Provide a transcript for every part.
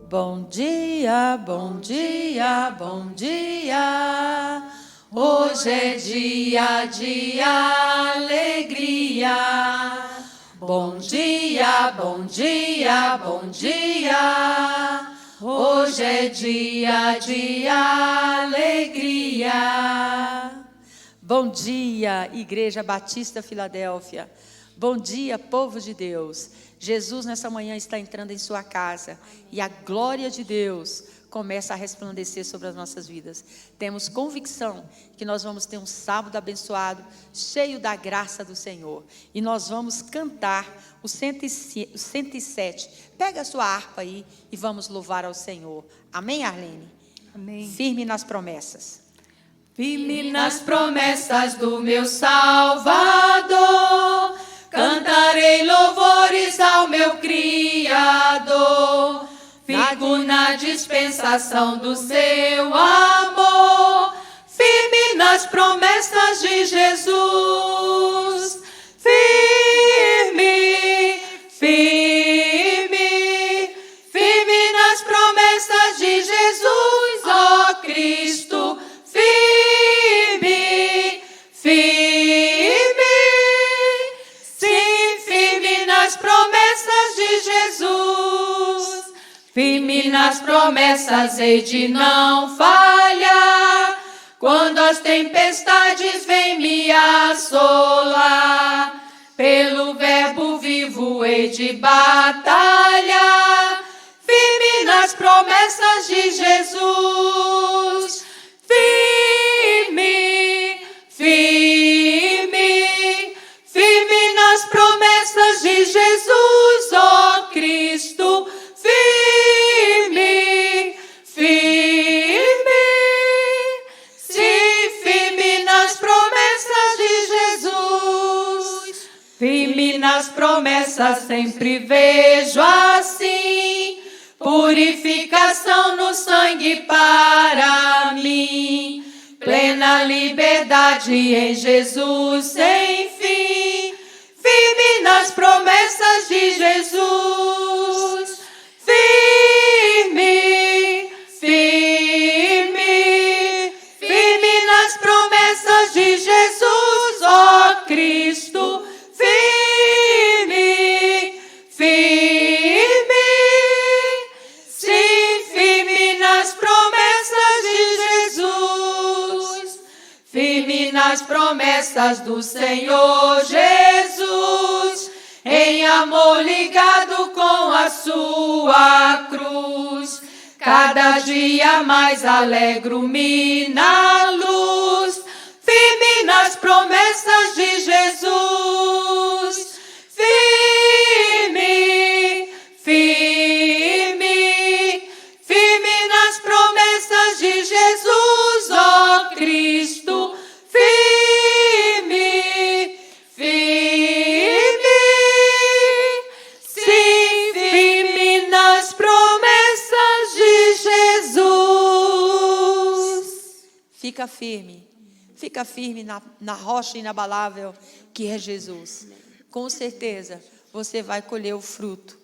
Bom dia, bom dia, bom dia. Hoje é dia de alegria. Bom dia, bom dia, bom dia. Hoje é dia de alegria. Bom dia, Igreja Batista Filadélfia. Bom dia, povo de Deus. Jesus nessa manhã está entrando em sua casa e a glória de Deus começa a resplandecer sobre as nossas vidas. Temos convicção que nós vamos ter um sábado abençoado, cheio da graça do Senhor. E nós vamos cantar o 107. Pega a sua harpa aí e vamos louvar ao Senhor. Amém, Arlene? Amém. Firme nas promessas. Firme nas promessas do meu Salvador, cantarei louvores ao meu Criador. Fico na dispensação do seu amor, firme nas promessas de Jesus. Firme, firme, firme nas promessas de Jesus, ó Cristo. Firme, firme, sim, firme nas promessas de Jesus. Firme nas promessas, hei de não falhar, quando as tempestades vêm me assolar. Pelo verbo vivo hei de batalhar, firme nas promessas de Jesus. Firme, firme, firme nas promessas de Jesus, ó Cristo. Firme, firme, sim, firme nas promessas de Jesus. Firme nas promessas sempre vejo assim, purificação no sangue para mim, plena liberdade em Jesus sem fim. Firme nas promessas de Jesus. Firme, firme, firme nas promessas de Jesus, ó Cristo. Firme, firme, sim, firme nas promessas de Jesus. Firme nas promessas do Senhor Jesus, em amor ligado com a sua cruz. Cada dia mais alegro-me na luz, firme nas promessas de Jesus. Firme, firme, firme nas promessas de Jesus, ó Cristo. Firme, firme, sim, firme nas promessas de Jesus. Fica firme na rocha inabalável que é Jesus. Com certeza você vai colher o fruto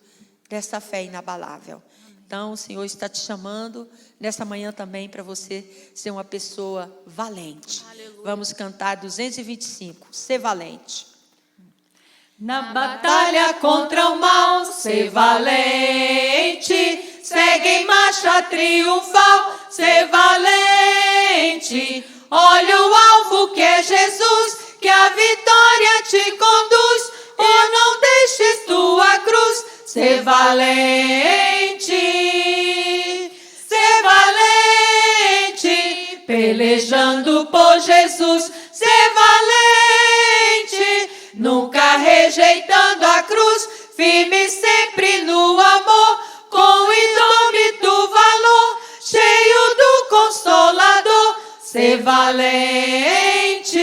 dessa fé inabalável. Então o Senhor está te chamando nessa manhã também para você ser uma pessoa valente. Aleluia. Vamos cantar 225, ser valente. Na batalha contra o mal, ser valente, segue em marcha triunfal, ser valente. Olha o alvo que é Jesus, que a vitória te conduz. Oh, não deixes tua cruz, ser valente, ser valente, pelejando por Jesus, ser valente, nunca rejeitando a cruz, firme sempre no amor, com indômito valor, cheio do Consolador, ser valente.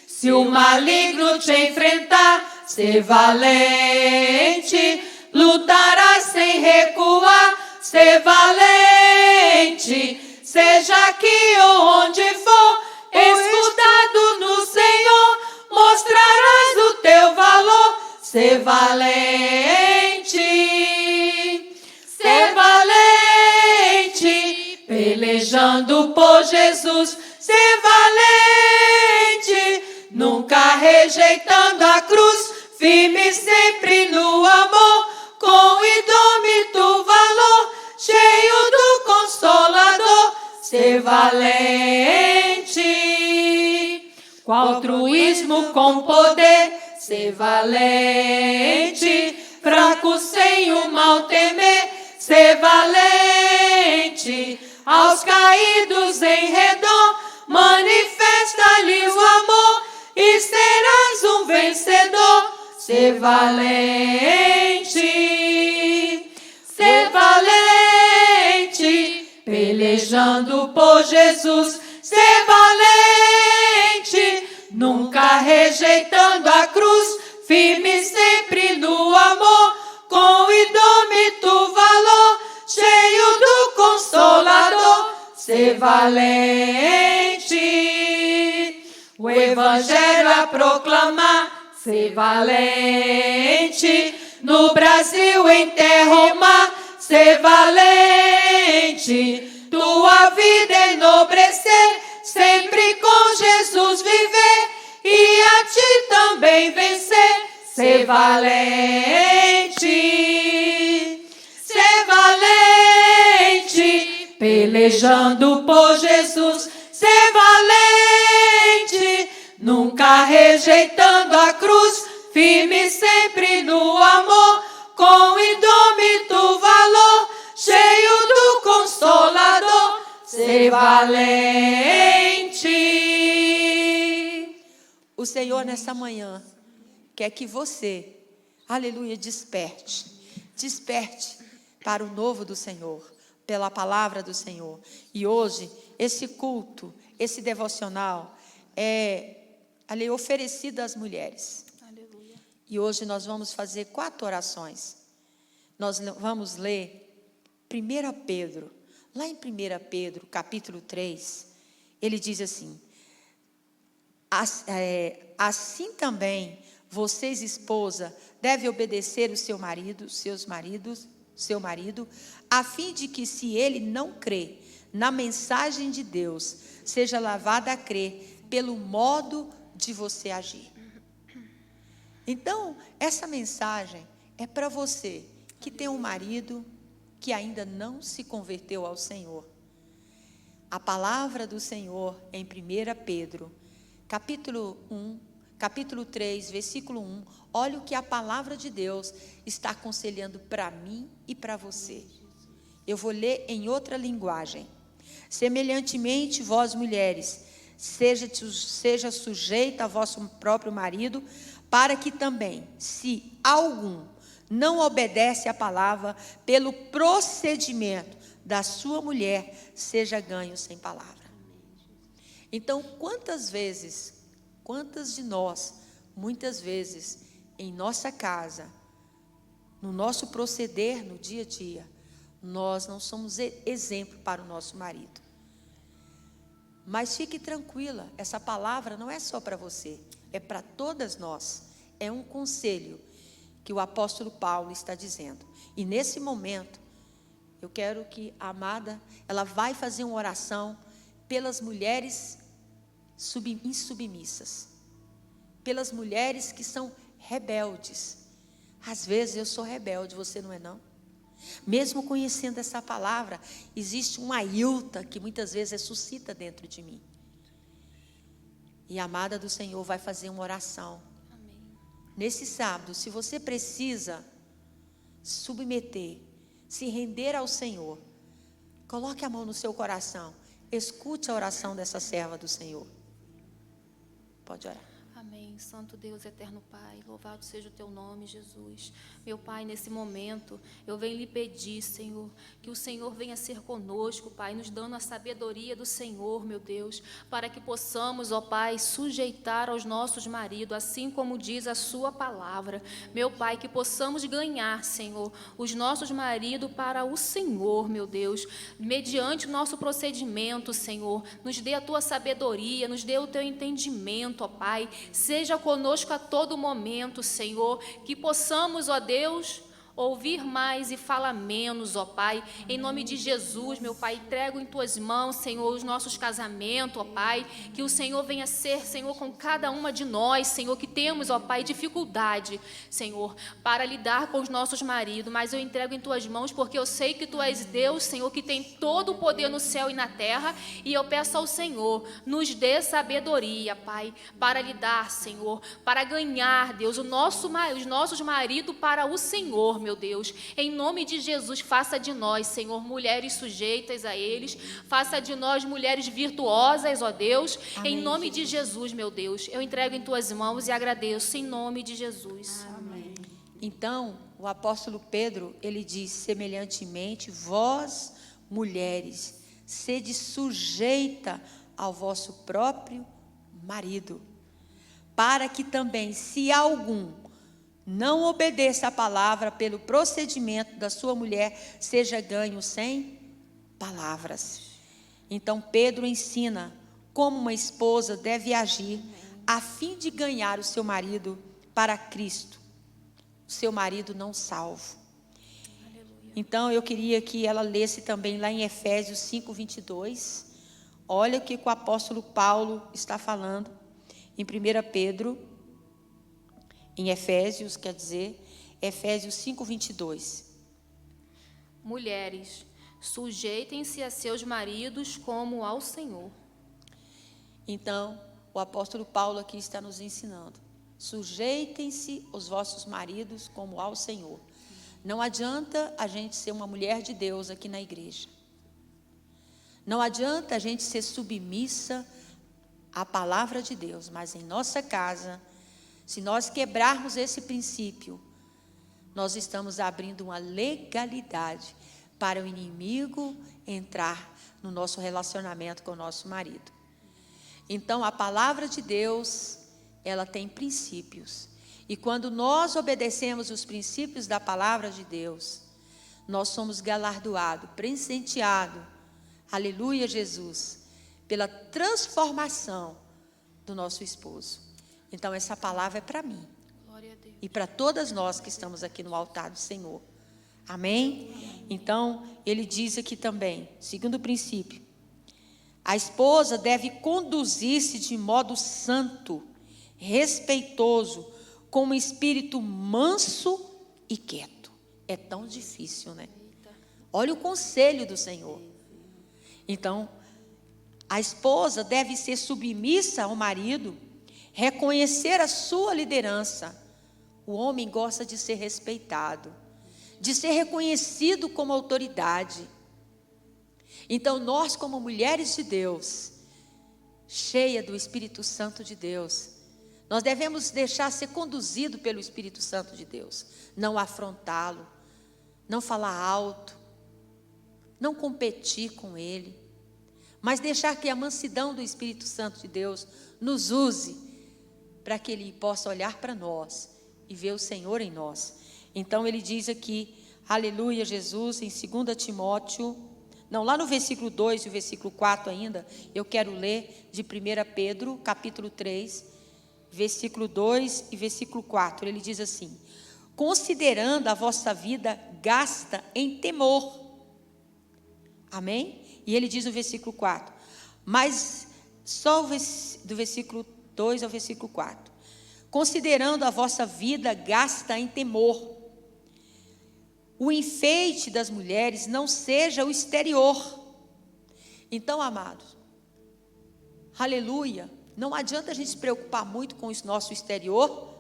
Se o maligno te enfrentar, ser valente, lutarás sem recuar, ser valente. Seja aqui ou onde for, escudado no Senhor, mostrarás o teu valor, ser valente. Ser Jesus, ser valente, nunca rejeitando a cruz, firme sempre no amor, com indômito valor, cheio do Consolador, ser valente. Com altruísmo, com poder, ser valente, fraco sem o mal temer, ser valente. Aos caídos em redor, manifesta-lhes o amor e serás um vencedor. Ser valente, ser valente, pelejando por Jesus. Ser valente, nunca rejeitando a cruz, firme sempre no amor, com indômito valor, cheio do Consolador, ser valente. O Evangelho a proclamar, ser valente. No Brasil, em terra ou mar, ser valente. Tua vida enobrecer, sempre com Jesus viver, e a ti também vencer, ser valente. Ser valente, pelejando por Jesus, ser valente, nunca rejeitando a cruz, firme sempre no amor, com indômito valor, cheio do Consolador, ser valente. O Senhor, nessa manhã, quer que você, aleluia, desperte para o novo do Senhor, pela palavra do Senhor. E hoje, esse culto, esse devocional é ali oferecido às mulheres. Aleluia. E hoje nós vamos fazer 4 orações. Nós vamos ler 1 Pedro. Lá em 1 Pedro, capítulo 3, ele diz assim: assim também vocês, esposa, devem obedecer o seu marido, seu marido, a fim de que, se ele não crê na mensagem de Deus, seja lavada a crer pelo modo de você agir. Então, essa mensagem é para você que tem um marido que ainda não se converteu ao Senhor. A palavra do Senhor em 1 Pedro, capítulo 3, versículo 1, olha o que a palavra de Deus está aconselhando para mim e para você. Eu vou ler em outra linguagem. Semelhantemente, vós mulheres, seja sujeita a vosso próprio marido, para que também, se algum não obedece à palavra, pelo procedimento da sua mulher, seja ganho sem palavra. Então, quantas de nós, muitas vezes, em nossa casa, no nosso proceder no dia a dia, nós não somos exemplo para o nosso marido. Mas fique tranquila, essa palavra não é só para você, é para todas nós. É um conselho que o apóstolo Paulo está dizendo. E nesse momento, eu quero que a amada, ela vai fazer uma oração pelas mulheres insubmissas, pelas mulheres que são rebeldes. Às vezes eu sou rebelde, você não é não? Mesmo conhecendo essa palavra, existe uma ailta que muitas vezes ressuscita dentro de mim. E a amada do Senhor vai fazer uma oração. Amém. Nesse sábado, se você precisa submeter, se render ao Senhor, coloque a mão no seu coração, escute a oração dessa serva do Senhor. Pode orar. Amém. Santo Deus, eterno Pai, louvado seja o teu nome, Jesus. Meu Pai, nesse momento, eu venho lhe pedir, Senhor, que o Senhor venha ser conosco, Pai, nos dando a sabedoria do Senhor, meu Deus, para que possamos, ó Pai, sujeitar aos nossos maridos, assim como diz a sua palavra. Meu Pai, que possamos ganhar, Senhor, os nossos maridos para o Senhor, meu Deus, mediante o nosso procedimento, Senhor. Nos dê a tua sabedoria, nos dê o teu entendimento, ó Pai. Seja conosco a todo momento, Senhor, que possamos, ó Deus, ouvir mais e falar menos, ó Pai. Em nome de Jesus, meu Pai, entrego em Tuas mãos, Senhor, os nossos casamentos, ó Pai. Que o Senhor venha ser, Senhor, com cada uma de nós, Senhor, que temos, ó Pai, dificuldade, Senhor, para lidar com os nossos maridos. Mas eu entrego em Tuas mãos, porque eu sei que Tu és Deus, Senhor, que tem todo o poder no céu e na terra. E eu peço ao Senhor, nos dê sabedoria, Pai, para lidar, Senhor, para ganhar, Deus, os nossos maridos para o Senhor, meu Deus. Em nome de Jesus, faça de nós, Senhor, mulheres sujeitas a eles. Faça de nós mulheres virtuosas, ó Deus. Amém, em nome Jesus. de Jesus, meu Deus. Eu entrego em Tuas mãos e agradeço em nome de Jesus. Amém. Então, o apóstolo Pedro, ele diz, semelhantemente, vós, mulheres, sede sujeita ao vosso próprio marido, para que também, se algum não obedeça a palavra pelo procedimento da sua mulher, seja ganho sem palavras. Então Pedro ensina como uma esposa deve agir a fim de ganhar o seu marido para Cristo, o seu marido não salvo. Então eu queria que ela lesse também lá em Efésios 5:22. Olha o que o apóstolo Paulo está falando em 1 Pedro, em Efésios, quer dizer, Efésios 5:22. Mulheres, sujeitem-se a seus maridos como ao Senhor. Então, o apóstolo Paulo aqui está nos ensinando. Sujeitem-se os vossos maridos como ao Senhor. Não adianta a gente ser uma mulher de Deus aqui na igreja. Não adianta a gente ser submissa à palavra de Deus, mas em nossa casa, se nós quebrarmos esse princípio, nós estamos abrindo uma legalidade para o inimigo entrar no nosso relacionamento com o nosso marido. Então, a palavra de Deus, ela tem princípios. E quando nós obedecemos os princípios da palavra de Deus, nós somos galardoados, presenteados, aleluia, Jesus, pela transformação do nosso esposo. Então, essa palavra é para mim. Glória a Deus. E para todas nós que estamos aqui no altar do Senhor. Amém? Então, ele diz aqui também, segundo princípio, a esposa deve conduzir-se de modo santo, respeitoso, com um espírito manso e quieto. É tão difícil, né? Olha o conselho do Senhor. Então, a esposa deve ser submissa ao marido, reconhecer a sua liderança. O homem gosta de ser respeitado, de ser reconhecido como autoridade. Então, nós, como mulheres de Deus, cheia do Espírito Santo de Deus, nós devemos deixar ser conduzido pelo Espírito Santo de Deus, não afrontá-lo, não falar alto, não competir com ele, mas deixar que a mansidão do Espírito Santo de Deus nos use, para que ele possa olhar para nós e ver o Senhor em nós. Então ele diz aqui, aleluia, Jesus, em 2 Timóteo, não, lá no versículo 2 e o versículo 4 ainda, eu quero ler de 1 Pedro, capítulo 3, versículo 2 e versículo 4, ele diz assim, considerando a vossa vida gasta em temor. Amém? E ele diz no versículo 4, mas só do versículo 2 ao versículo 4, considerando a vossa vida gasta em temor, o enfeite das mulheres não seja o exterior. Então, amados, aleluia, não adianta a gente se preocupar muito com o nosso exterior,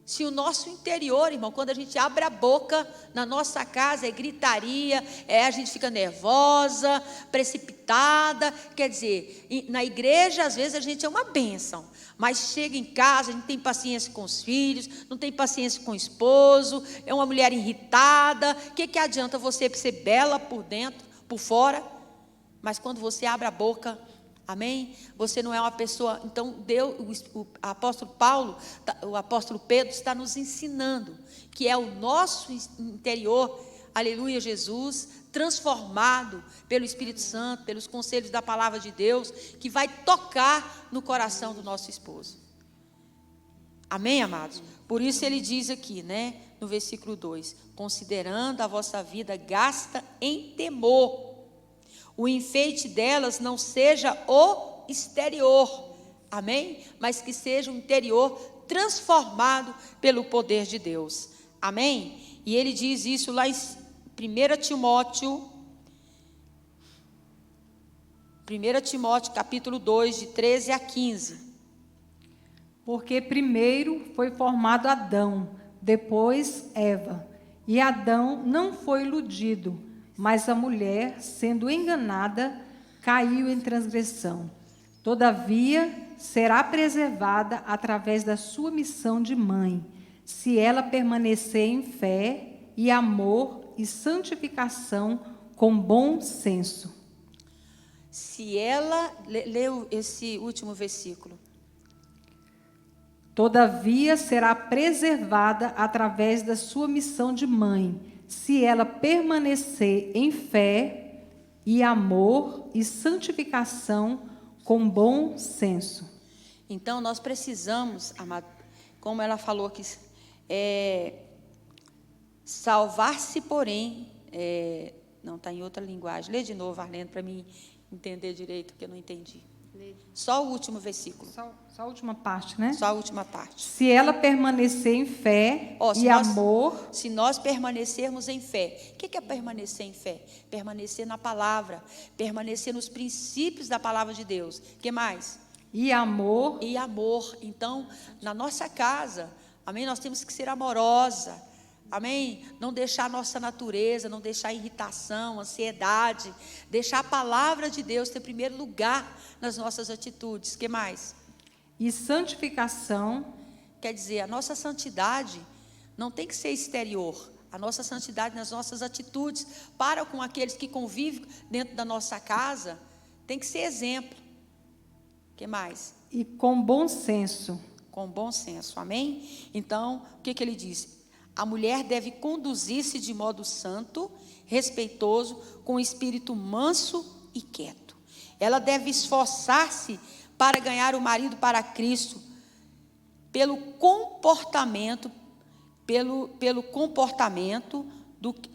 se o nosso interior, irmão, quando a gente abre a boca na nossa casa, é gritaria, a gente fica nervosa, precipitada. Quer dizer, na igreja às vezes a gente é uma bênção, mas chega em casa, a gente tem paciência com os filhos, não tem paciência com o esposo, é uma mulher irritada. O que adianta você ser bela por dentro, por fora, mas quando você abre a boca, amém? Você não é uma pessoa. Então, Deus, o apóstolo Paulo, o apóstolo Pedro está nos ensinando que é o nosso interior, aleluia, Jesus, transformado pelo Espírito Santo, pelos conselhos da palavra de Deus, que vai tocar no coração do nosso esposo. Amém, amados? Por isso ele diz aqui, né, no versículo 2: considerando a vossa vida gasta em temor, o enfeite delas não seja o exterior, amém? Mas que seja o interior transformado pelo poder de Deus, amém? E ele diz isso lá em 1 Timóteo capítulo 2, de 13 a 15. Porque primeiro foi formado Adão, depois Eva. E Adão não foi iludido, mas a mulher, sendo enganada, caiu em transgressão. Todavia, será preservada através da sua missão de mãe, se ela permanecer em fé e amor e santificação com bom senso. Se ela, leu esse último versículo. Todavia, será preservada através da sua missão de mãe, se ela permanecer em fé e amor e santificação com bom senso. Então, nós precisamos, amado, como ela falou aqui, salvar-se, porém, não, está em outra linguagem. Lê de novo, Arlene, para mim entender direito, porque eu não entendi. Só o último versículo. Só a última parte, né? Só a última parte. Se ela permanecer em fé e amor. Se nós permanecermos em fé. O que é permanecer em fé? Permanecer na palavra. Permanecer nos princípios da palavra de Deus. O que mais? E amor. E amor. Então, na nossa casa, amém? Nós temos que ser amorosa. Amém? Não deixar a nossa natureza, não deixar a irritação, ansiedade. Deixar a palavra de Deus ter primeiro lugar nas nossas atitudes. O que mais? E santificação. Quer dizer, a nossa santidade não tem que ser exterior. A nossa santidade nas nossas atitudes para com aqueles que convivem dentro da nossa casa tem que ser exemplo. O que mais? E com bom senso. Com bom senso, amém? Então, o que ele diz? A mulher deve conduzir-se de modo santo, respeitoso, com espírito manso e quieto. Ela deve esforçar-se para ganhar o marido para Cristo, pelo comportamento,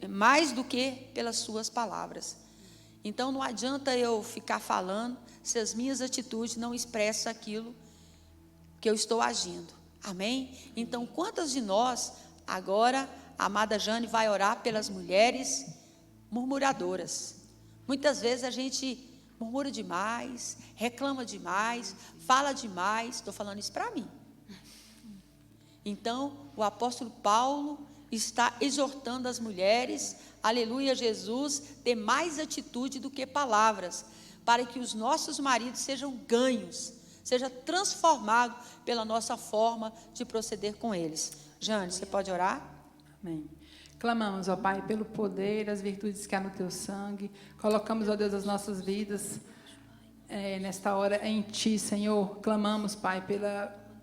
mais do que pelas suas palavras. Então, não adianta eu ficar falando se as minhas atitudes não expressam aquilo que eu estou agindo. Amém? Então, quantas de nós, agora, a amada Jane vai orar pelas mulheres murmuradoras. Muitas vezes a gente murmura demais, reclama demais, fala demais. Estou falando isso para mim. Então, o apóstolo Paulo está exortando as mulheres, aleluia, Jesus, ter mais atitude do que palavras, para que os nossos maridos sejam ganhos, seja transformado pela nossa forma de proceder com eles. Jane, você pode orar? Amém. Clamamos, ó Pai, pelo poder, as virtudes que há no Teu sangue. Colocamos, ó Deus, as nossas vidas nesta hora em Ti, Senhor. Clamamos, Pai,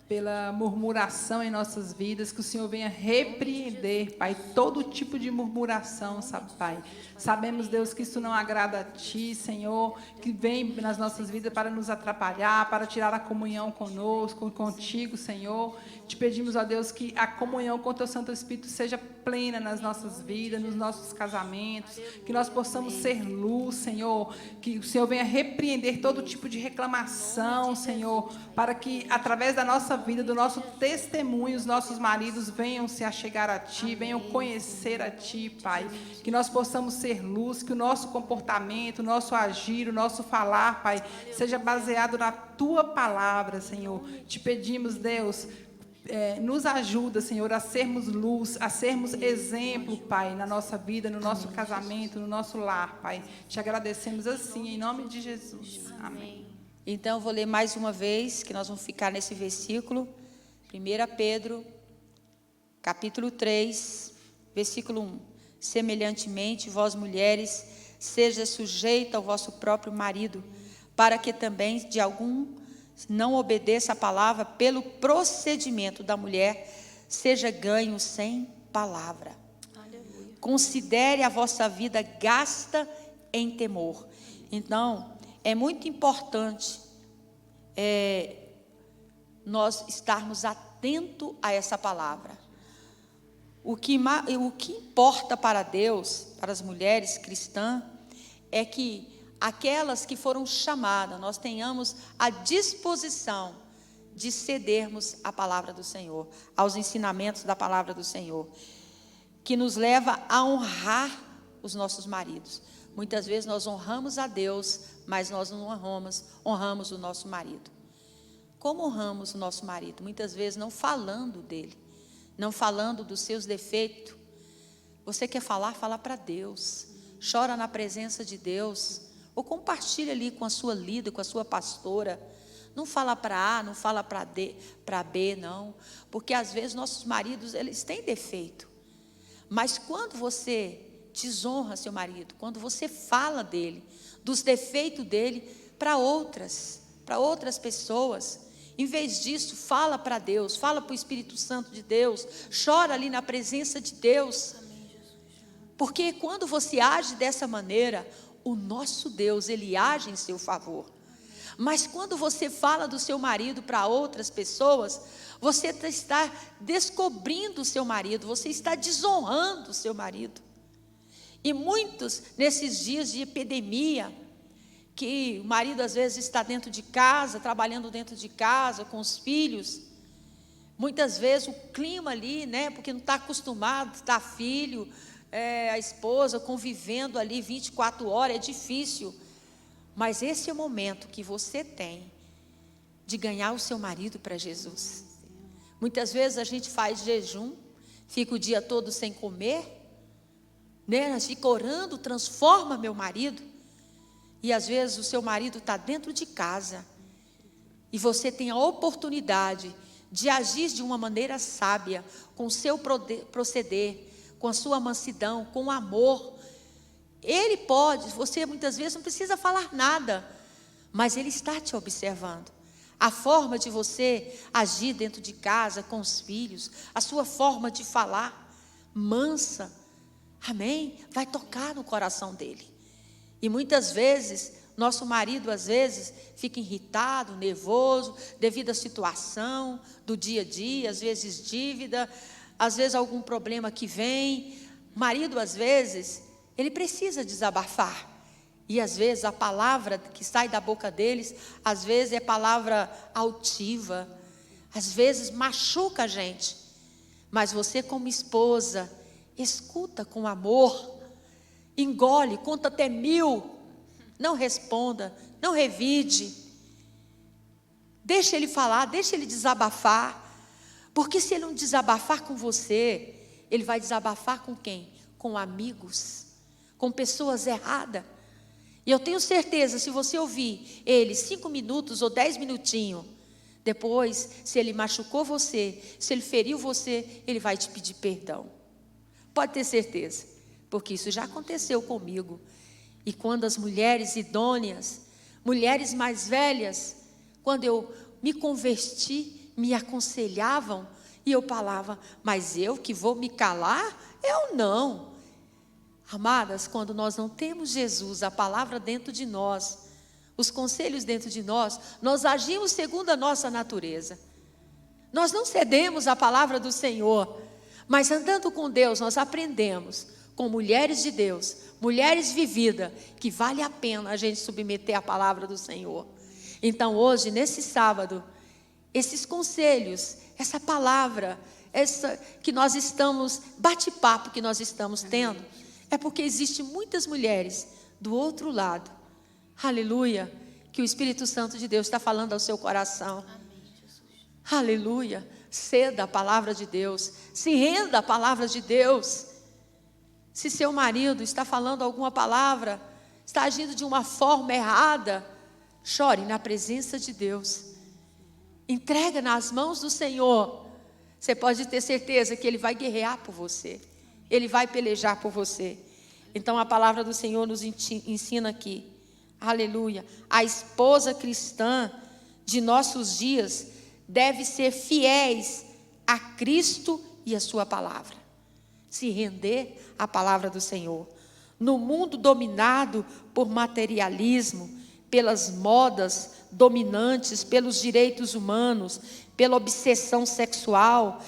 pela murmuração em nossas vidas, que o Senhor venha repreender, Pai, todo tipo de murmuração, sabe, Pai. Sabemos, Deus, que isso não agrada a Ti, Senhor, que vem nas nossas vidas para nos atrapalhar, para tirar a comunhão conosco, contigo, Senhor. Te pedimos, ó Deus, que a comunhão com o Teu Santo Espírito seja plena nas nossas vidas, nos nossos casamentos, que nós possamos ser luz, Senhor, que o Senhor venha repreender todo tipo de reclamação, Senhor, para que, através da nossa vida, do nosso testemunho, os nossos maridos venham se achegar a Ti, venham conhecer a Ti, Pai, que nós possamos ser luz, que o nosso comportamento, o nosso agir, o nosso falar, Pai, seja baseado na Tua palavra, Senhor. Te pedimos, Deus, nos ajuda, Senhor, a sermos luz, a sermos exemplo, Pai, na nossa vida, no nosso casamento, no nosso lar, Pai. Te agradecemos assim, em nome de Jesus. Amém. Então, eu vou ler mais uma vez, que nós vamos ficar nesse versículo. 1 Pedro, capítulo 3, versículo 1. Semelhantemente, vós mulheres, seja sujeita ao vosso próprio marido, para que também de algum não obedeça a palavra, pelo procedimento da mulher, seja ganho sem palavra. Aleluia. Considere a vossa vida gasta em temor. Então, é muito importante nós estarmos atentos atento a essa palavra. O que importa para Deus, para as mulheres cristãs, é que aquelas que foram chamadas, nós tenhamos a disposição de cedermos à palavra do Senhor, aos ensinamentos da palavra do Senhor, que nos leva a honrar os nossos maridos. Muitas vezes nós honramos a Deus, mas nós não honramos o nosso marido. Como honramos o nosso marido? Muitas vezes não falando dele, não falando dos seus defeitos. Você quer falar? Fala para Deus. Chora na presença de Deus. Ou compartilha ali com a sua líder, com a sua pastora. Não fala para A, não fala para B, não. Porque às vezes nossos maridos, eles têm defeito. Mas quando você desonra seu marido, quando você fala dele, dos defeitos dele para outras pessoas, em vez disso, fala para Deus, fala para o Espírito Santo de Deus, chora ali na presença de Deus. Porque quando você age dessa maneira, o nosso Deus, Ele age em seu favor. Mas quando você fala do seu marido para outras pessoas, você está descobrindo o seu marido, você está desonrando o seu marido. E muitos, nesses dias de epidemia, que o marido às vezes está dentro de casa, trabalhando dentro de casa, com os filhos, muitas vezes o clima ali, né, porque não está acostumado, está filho, a esposa convivendo ali 24 horas, é difícil. Mas esse é o momento que você tem de ganhar o seu marido para Jesus. Muitas vezes a gente faz jejum, fica o dia todo sem comer, né? Fica orando, transforma meu marido. E às vezes o seu marido está dentro de casa. E você tem a oportunidade de agir de uma maneira sábia, com o seu proceder, com a sua mansidão, com amor. Ele pode, você muitas vezes não precisa falar nada, mas Ele está te observando. A forma de você agir dentro de casa, com os filhos, a sua forma de falar, mansa, amém? Vai tocar no coração dele. E muitas vezes, nosso marido às vezes fica irritado, nervoso, devido à situação do dia a dia, às vezes dívida, às vezes algum problema que vem. O marido às vezes, ele precisa desabafar. E às vezes a palavra que sai da boca deles, às vezes é palavra altiva, às vezes machuca a gente. Mas você como esposa, escuta com amor, engole, conta até 1000, não responda, não revide. Deixa ele falar, deixa ele desabafar. Porque se ele não desabafar com você, ele vai desabafar com quem? Com amigos, com pessoas erradas. E eu tenho certeza, se você ouvir ele 5 minutos ou 10 minutinhos, depois, se ele machucou você, se ele feriu você, ele vai te pedir perdão. Pode ter certeza, porque isso já aconteceu comigo. E quando as mulheres idôneas, mulheres mais velhas, quando eu me converti, me aconselhavam, e eu falava, mas eu que vou me calar? Eu não. Amadas, quando nós não temos Jesus, a palavra dentro de nós, os conselhos dentro de nós, nós agimos segundo a nossa natureza. Nós não cedemos à palavra do Senhor, mas andando com Deus, nós aprendemos, com mulheres de Deus, mulheres vividas, que vale a pena a gente submeter à palavra do Senhor. Então hoje, nesse sábado, esses conselhos, essa palavra, essa que nós estamos, bate-papo que nós estamos tendo, é porque existem muitas mulheres do outro lado, aleluia, que o Espírito Santo de Deus está falando ao seu coração. Aleluia, ceda a palavra de Deus, se renda à palavra de Deus. Se seu marido está falando alguma palavra, está agindo de uma forma errada, chore na presença de Deus, entrega nas mãos do Senhor. Você pode ter certeza que Ele vai guerrear por você, Ele vai pelejar por você. Então a palavra do Senhor nos ensina aqui, aleluia, a esposa cristã de nossos dias deve ser fiéis a Cristo e a sua palavra, se render à palavra do Senhor. No mundo dominado por materialismo, pelas modas dominantes, pelos direitos humanos, pela obsessão sexual,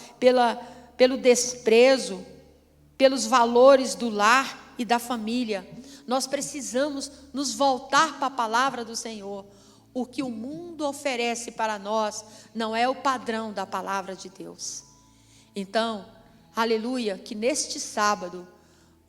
pelo desprezo, pelos valores do lar e da família. Nós precisamos nos voltar para a palavra do Senhor. O que o mundo oferece para nós não é o padrão da palavra de Deus. Então, aleluia, que neste sábado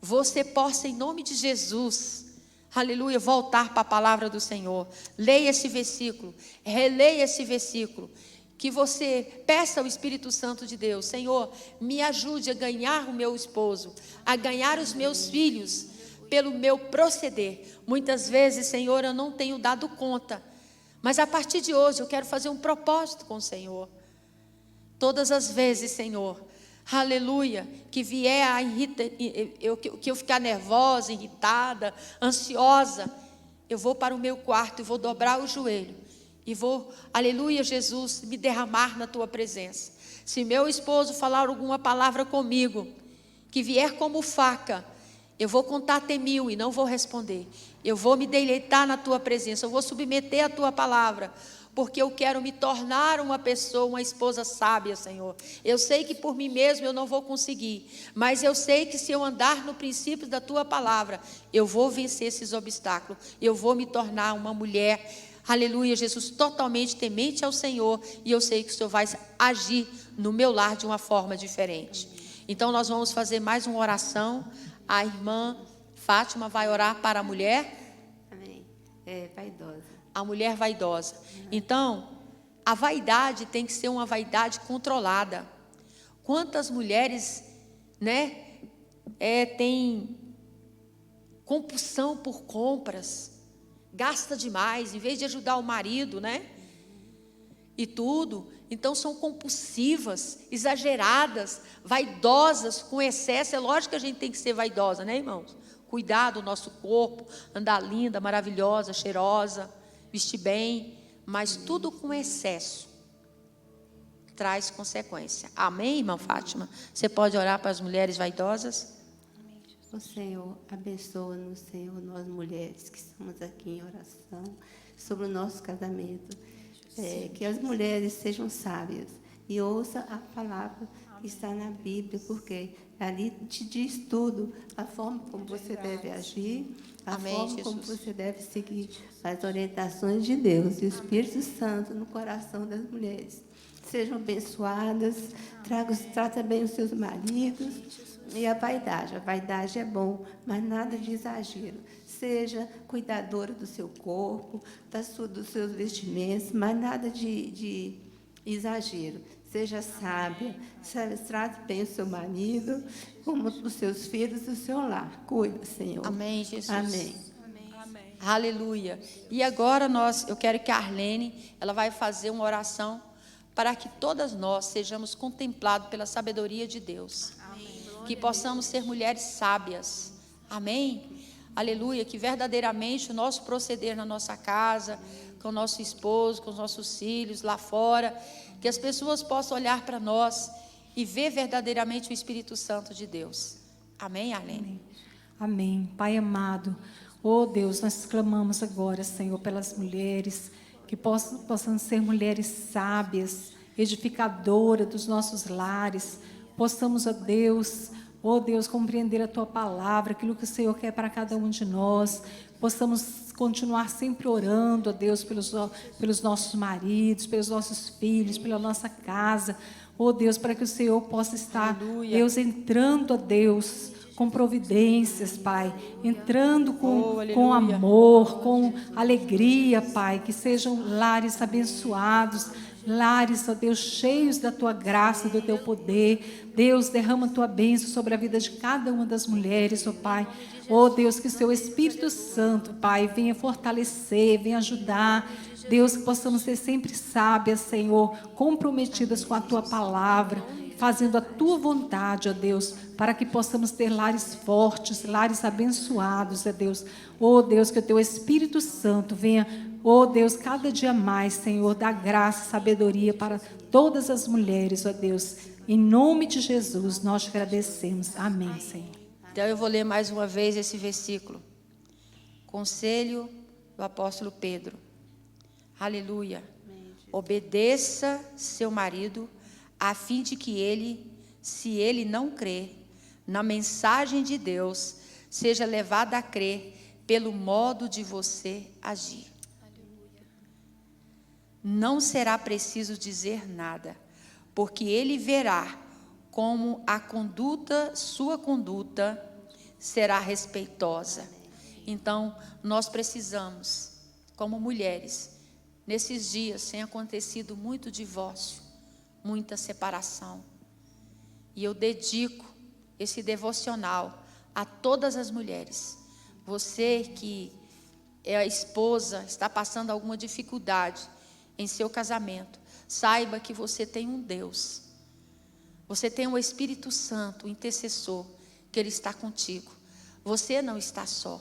você possa, em nome de Jesus, aleluia, voltar para a palavra do Senhor. Leia esse versículo, releia esse versículo. Que você peça ao Espírito Santo de Deus: Senhor, me ajude a ganhar o meu esposo, a ganhar os meus filhos, pelo meu proceder. Muitas vezes, Senhor, eu não tenho dado conta, mas a partir de hoje eu quero fazer um propósito com o Senhor. Todas as vezes, Senhor, aleluia, que vier que eu ficar nervosa, irritada, ansiosa, eu vou para o meu quarto e vou dobrar o joelho. E vou, aleluia, Jesus, me derramar na tua presença. Se meu esposo falar alguma palavra comigo, que vier como faca, eu vou contar até 1000 e não vou responder. Eu vou me deleitar na tua presença, eu vou submeter a tua palavra, porque eu quero me tornar uma pessoa, uma esposa sábia, Senhor. Eu sei que por mim mesmo eu não vou conseguir, mas eu sei que se eu andar no princípio da tua palavra, eu vou vencer esses obstáculos, eu vou me tornar uma mulher, aleluia, Jesus, totalmente temente ao Senhor, e eu sei que o Senhor vai agir no meu lar de uma forma diferente. Então nós vamos fazer mais uma oração. A irmã Fátima vai orar para a mulher. Amém. Vaidosa. A mulher vaidosa. Então, a vaidade tem que ser uma vaidade controlada. Quantas mulheres, têm compulsão por compras, gasta demais, em vez de ajudar o marido, e tudo. Então são compulsivas, exageradas, vaidosas, com excesso. É lógico que a gente tem que ser vaidosa, irmãos? Cuidar do nosso corpo, andar linda, maravilhosa, cheirosa, vestir bem, mas tudo com excesso traz consequência. Amém, irmã Fátima? Você pode orar para as mulheres vaidosas? O Senhor, abençoa-nos, Senhor, nós mulheres que estamos aqui em oração sobre o nosso casamento. Que as mulheres sejam sábias e ouçam a palavra que está na Bíblia, porque ali te diz tudo, a forma como você deve agir, a forma como você deve seguir as orientações de Deus e o Espírito Santo no coração das mulheres. Sejam abençoadas, trata bem os seus maridos. E a vaidade é bom, mas nada de exagero. Seja cuidadora do seu corpo, dos seus vestimentos, mas nada de exagero. Seja sábia, trate bem o seu marido, como os seus filhos, o seu lar. Cuida, Senhor. Amém, Jesus. Amém. Amém. Aleluia. E agora eu quero que a Arlene, ela vai fazer uma oração para que todas nós sejamos contemplados pela sabedoria de Deus. Amém. Que possamos ser mulheres sábias. Amém? Aleluia. Que verdadeiramente o nosso proceder na nossa casa, com o nosso esposo, com os nossos filhos, lá fora, que as pessoas possam olhar para nós e ver verdadeiramente o Espírito Santo de Deus. Amém, Arlene? Amém. Pai amado, oh Deus, nós clamamos agora, Senhor, pelas mulheres, que possam ser mulheres sábias, edificadoras dos nossos lares, possamos, ó Deus, compreender a Tua palavra, aquilo que o Senhor quer para cada um de nós, possamos continuar sempre orando, ó Deus, pelos nossos maridos, pelos nossos filhos, pela nossa casa, ó Deus, para que o Senhor possa estar, aleluia, Deus, entrando, ó Deus, com providências, Pai, entrando com amor, com alegria, Pai, que sejam lares abençoados, lares, ó Deus, cheios da Tua graça, do Teu poder. Deus, derrama a Tua bênção sobre a vida de cada uma das mulheres, ó Pai. Ó Deus, que o Seu Espírito Santo, Pai, venha fortalecer, venha ajudar. Deus, que possamos ser sempre sábias, Senhor, comprometidas com a Tua palavra, fazendo a Tua vontade, ó Deus, para que possamos ter lares fortes, lares abençoados, ó Deus. Ó Deus, que o Teu Espírito Santo venha, ó Deus, cada dia mais, Senhor, dá graça e sabedoria para todas as mulheres, ó Deus. Em nome de Jesus, nós te agradecemos. Amém, Senhor. Então eu vou ler mais uma vez esse versículo. Conselho do apóstolo Pedro. Aleluia. Obedeça seu marido, a fim de que ele, se ele não crê na mensagem de Deus, seja levado a crer pelo modo de você agir. Não será preciso dizer nada, porque ele verá como a conduta, sua conduta, será respeitosa. Então, nós precisamos, como mulheres, nesses dias tem acontecido muito divórcio, muita separação. E eu dedico esse devocional a todas as mulheres. Você que é a esposa, está passando alguma dificuldade em seu casamento, saiba que você tem um Deus. Você tem o Espírito Santo, o intercessor, que Ele está contigo. Você não está só.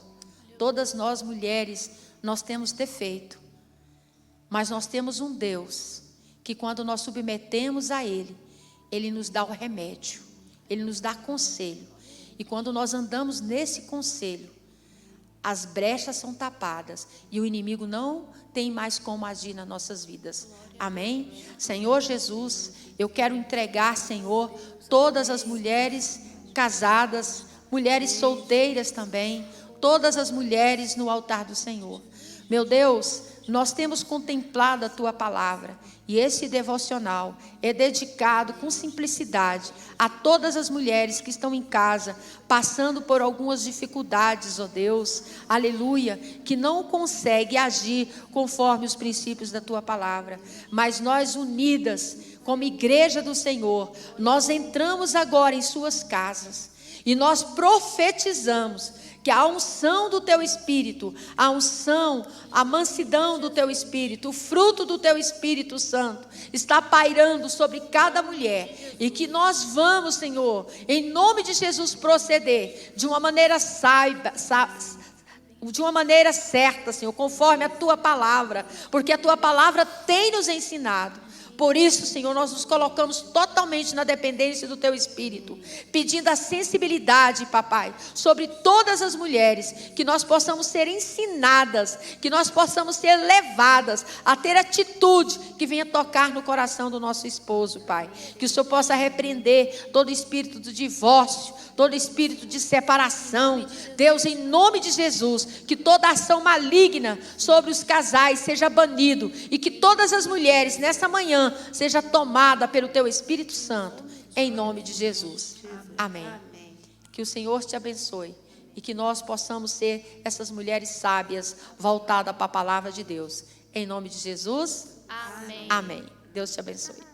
Todas nós mulheres, nós temos defeito. Mas nós temos um Deus, que quando nós submetemos a Ele, Ele nos dá o remédio. Ele nos dá conselho. E quando nós andamos nesse conselho, as brechas são tapadas e o inimigo não tem mais como agir nas nossas vidas. Amém? Senhor Jesus, eu quero entregar, Senhor, todas as mulheres casadas, mulheres solteiras também, todas as mulheres no altar do Senhor. Meu Deus, nós temos contemplado a Tua palavra e esse devocional é dedicado com simplicidade a todas as mulheres que estão em casa, passando por algumas dificuldades, ó Deus, aleluia, que não conseguem agir conforme os princípios da Tua palavra, mas nós unidas, como igreja do Senhor, nós entramos agora em suas casas e nós profetizamos que a unção do Teu Espírito, a unção, a mansidão do Teu Espírito, o fruto do Teu Espírito Santo, está pairando sobre cada mulher. E que nós vamos, Senhor, em nome de Jesus, proceder de uma maneira de uma maneira certa, Senhor, conforme a Tua palavra, porque a Tua palavra tem nos ensinado. Por isso, Senhor, nós nos colocamos totalmente na dependência do Teu Espírito, pedindo a sensibilidade, Papai, sobre todas as mulheres, que nós possamos ser ensinadas, que nós possamos ser levadas a ter atitude que venha tocar no coração do nosso esposo, Pai. Que o Senhor possa repreender todo espírito de divórcio, todo espírito de separação. Deus, em nome de Jesus, que toda ação maligna sobre os casais seja banido e que todas as mulheres nessa manhã seja tomada pelo Teu Espírito Santo, em nome de Jesus. Amém. Que o Senhor te abençoe e que nós possamos ser essas mulheres sábias voltadas para a palavra de Deus. Em nome de Jesus. Amém. Amém. Deus te abençoe.